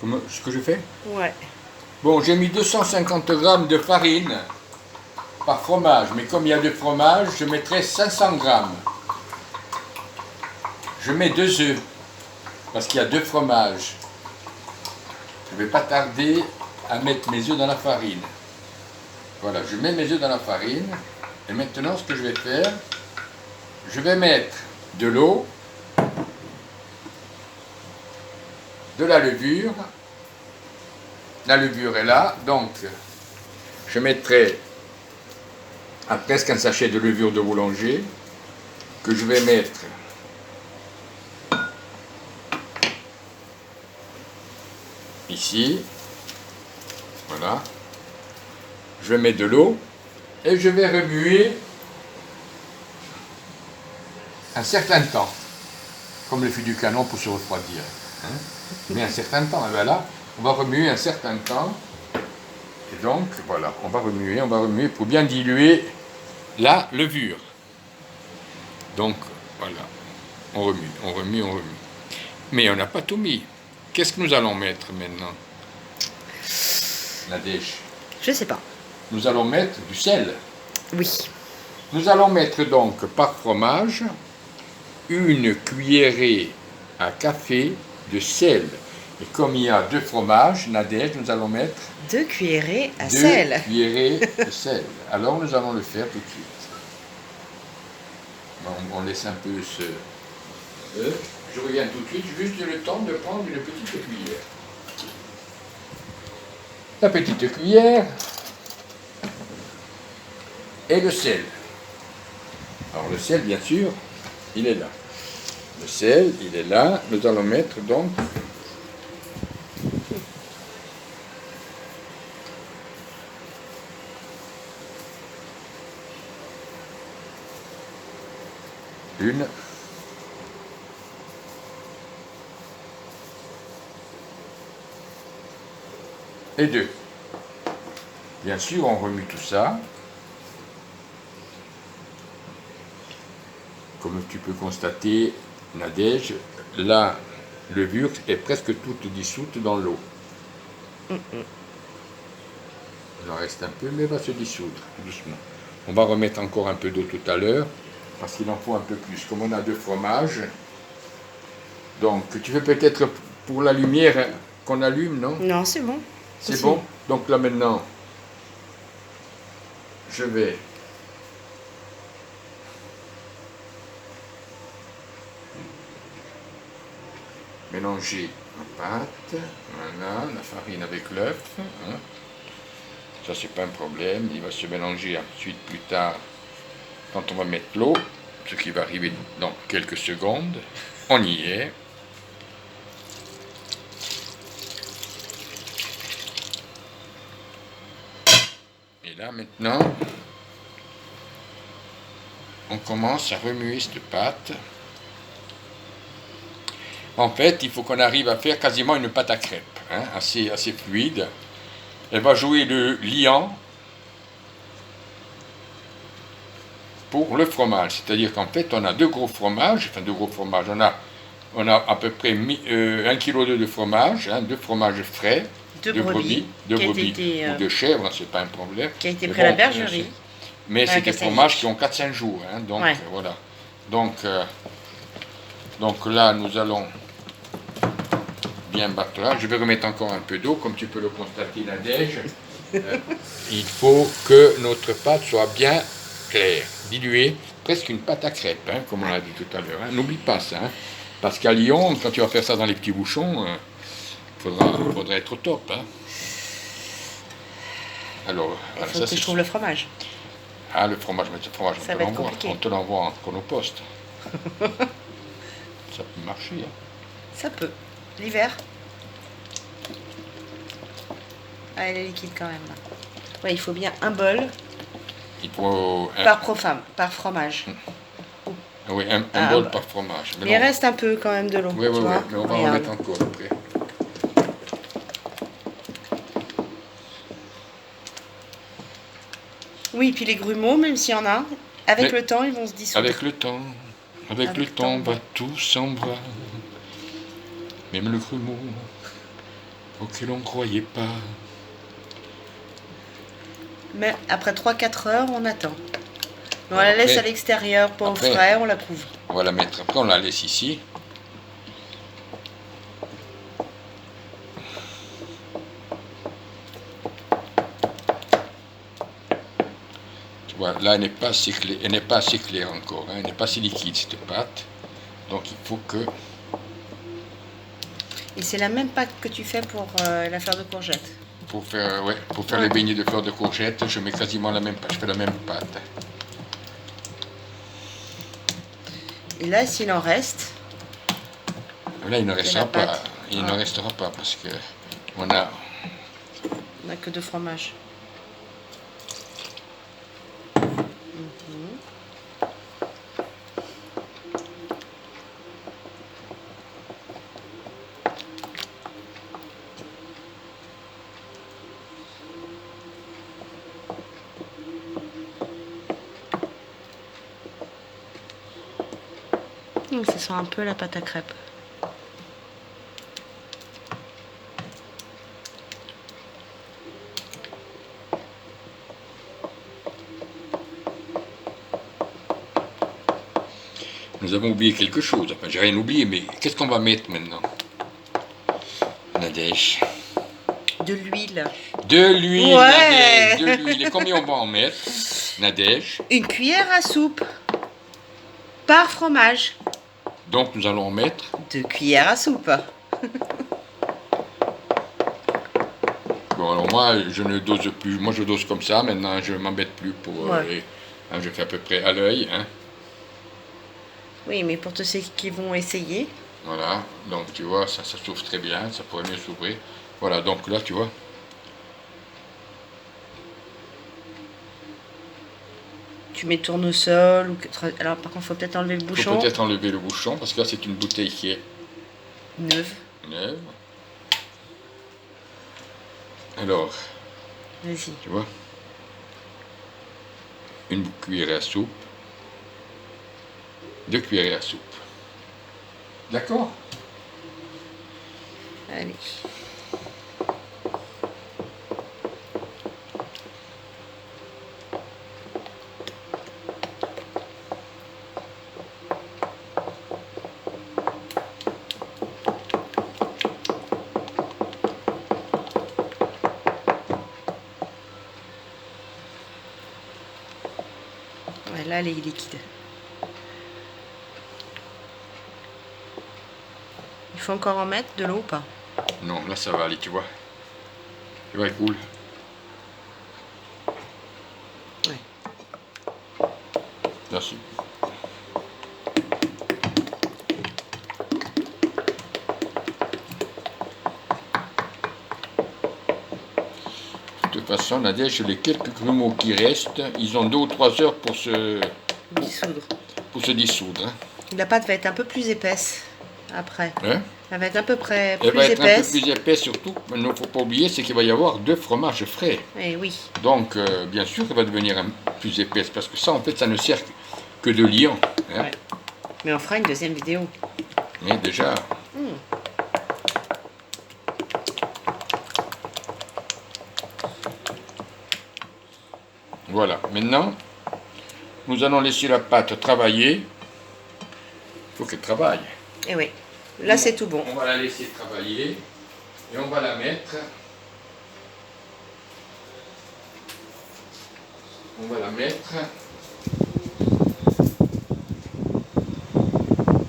Ce que je fais? Ouais. Bon, j'ai mis 250 grammes de farine par fromage, mais comme il y a deux fromages, je mettrai 500 grammes. Je mets 2 œufs, parce qu'il y a deux fromages. Je ne vais pas tarder à mettre mes œufs dans la farine. Voilà, je mets mes œufs dans la farine. Et maintenant, ce que je vais faire, je vais mettre de l'eau, de la levure. La levure est là, donc je mettrai presque un sachet de levure de boulanger que je vais mettre ici. Voilà. Je vais mettre de l'eau et je vais remuer un certain temps, comme le fût du canon pour se refroidir. Hein. Mais un certain temps, et bien là, on va remuer un certain temps. Et donc, voilà, on va remuer pour bien diluer la levure. Donc, voilà, on remue. Mais on n'a pas tout mis. Qu'est-ce que nous allons mettre maintenant, Nadège? Je sais pas. Nous allons mettre du sel. Oui. Nous allons mettre donc par fromage une cuillerée à café de sel. Et comme il y a deux fromages, Nadège, nous allons mettre 2 cuillerées à 2 sel. cuillerées de sel. Alors nous allons le faire tout de suite. On laisse un peu ce... Je reviens tout de suite, juste le temps de prendre une petite cuillère. La petite cuillère et le sel. Alors le sel, bien sûr, il est là. Le sel, il est là. Nous allons mettre donc une, et deux. Bien sûr, on remue tout ça. Comme tu peux constater, Nadège, la levure est presque toute dissoute dans l'eau. Il en reste un peu, mais elle va se dissoudre doucement. On va remettre encore un peu d'eau tout à l'heure, parce qu'il en faut un peu plus. Comme on a deux fromages, donc tu veux peut-être pour la lumière qu'on allume, non? Non, c'est bon. C'est bon. Donc là maintenant, je vais mélanger ma pâte, voilà, la farine avec l'œuf. Hein. Ça, c'est pas un problème. Il va se mélanger ensuite plus tard quand on va mettre l'eau, ce qui va arriver dans quelques secondes. On y est. Et là maintenant, on commence à remuer cette pâte. En fait, il faut qu'on arrive à faire quasiment une pâte à crêpes, hein, assez fluide. Elle va jouer le liant pour le fromage. C'est-à-dire qu'en fait, on a deux gros fromages. On a à peu près 1,2 kg de fromage, hein, deux fromages frais, de brebis ou de chèvre, c'est pas un problème. Qui a été pris à la bergerie. Mais c'est des fromages qui ont 4-5 jours. Hein, donc voilà. Donc là, nous allons bien battre là. Je vais remettre encore un peu d'eau, comme tu peux le constater, Nadège. Il faut que notre pâte soit bien claire, diluée, presque une pâte à crêpes, hein, comme on l'a dit tout à l'heure. Hein. N'oublie pas ça, hein, parce qu'à Lyon, quand tu vas faire ça dans les petits bouchons, faudrait être au top. Hein. Alors, il faut que je trouve le fromage. Ah, le fromage, ça va être compliqué. On te l'envoie encore au poste. Ça peut marcher. Hein. Ça peut. L'hiver. Ah, elle est liquide quand même. Ouais, il faut bien un bol. Il faut par fromage. Oui, un bol par fromage. Mais il reste un peu quand même de l'eau. Oui, mais on va en mettre encore après. Oui, puis les grumeaux, même s'il y en a, avec le temps, ils vont se dissoudre. Avec le temps, va tout s'en va. Même le grumeau. auquel on ne croyait pas. Mais après 3-4 heures, on attend. On la laisse à l'extérieur, pas au frais, on la couvre. On va la mettre, après on la laisse ici. Tu vois, là elle n'est pas assez claire, elle n'est pas assez claire encore, hein, elle n'est pas assez liquide cette pâte. Donc il faut que... Et c'est la même pâte que tu fais pour la fleur de courgette. Pour faire, ouais, pour faire les beignets de fleurs de courgette, je mets quasiment la même pâte, je fais la même pâte. Et là, s'il en reste... Là, il ne restera pas. Il ne restera pas parce que on a que de fromage. Ça sent un peu la pâte à crêpes. Nous avons oublié quelque chose. Enfin, j'ai rien oublié, mais qu'est-ce qu'on va mettre maintenant, Nadège? De l'huile. De l'huile, ouais. Nadège, de l'huile. Et combien on va en mettre, Nadège? Une cuillère à soupe par fromage. Donc nous allons en mettre 2 cuillères à soupe. Bon, alors moi, je ne dose plus. Moi, je dose comme ça. Maintenant, je ne m'embête plus pour... je fais à peu près à l'œil. Hein. Oui, mais pour tous ceux qui vont essayer. Voilà. Donc, tu vois, ça s'ouvre très bien. Ça pourrait mieux s'ouvrir. Voilà. Donc là, tu vois. Tu mets tournesol. Ou... Alors, par contre, il faut peut-être enlever le bouchon. Il faut peut-être enlever le bouchon. Parce que là, c'est une bouteille qui est... neuve. Neuve. Alors... Vas-y. Tu vois, une cuillère à soupe, 2 cuillères à soupe. D'accord? Allez. Là, elle est liquide. Il faut encore en mettre de l'eau ou pas? Non, là ça va aller, tu vois. Tu vois, elle coule. Ouais. Merci. De toute façon, Nadège, les quelques grumeaux qui restent, ils ont 2 ou 3 heures pour se dissoudre. Hein. La pâte va être un peu plus épaisse après. Hein? Elle va être à peu près plus Elle va être épaisse. un peu plus épaisse surtout. Mais il ne faut pas oublier, c'est qu'il va y avoir 2 fromages frais. Eh oui. Donc, bien sûr, elle va devenir plus épaisse parce que ça, en fait, ça ne sert que de liant. Hein? Ouais. Mais on fera une deuxième vidéo. Mais déjà. Voilà, maintenant, nous allons laisser la pâte travailler. Il faut qu'elle travaille. Et oui, là c'est tout bon. On va la laisser travailler et on va la mettre. On va la mettre.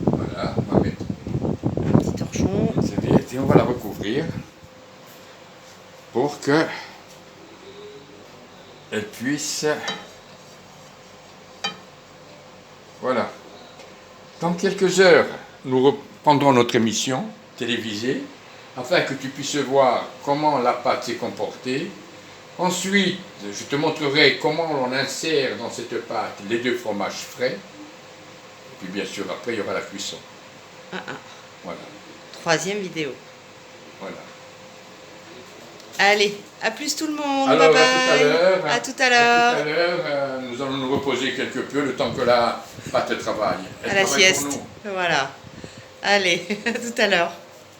Voilà, on va mettre un petit torchon. Et on va la recouvrir pour que elle puisse... Voilà. Dans quelques heures, nous reprendrons notre émission télévisée afin que tu puisses voir comment la pâte s'est comportée. Ensuite, je te montrerai comment on insère dans cette pâte les 2 fromages frais. Et puis bien sûr, après, il y aura la cuisson. Voilà. 3e vidéo. Voilà. Allez, à plus tout le monde. Alors, bye bye. À tout à l'heure. Nous allons nous reposer quelque peu le temps que la pâte travaille. À la sieste. Voilà. Allez, à tout à l'heure.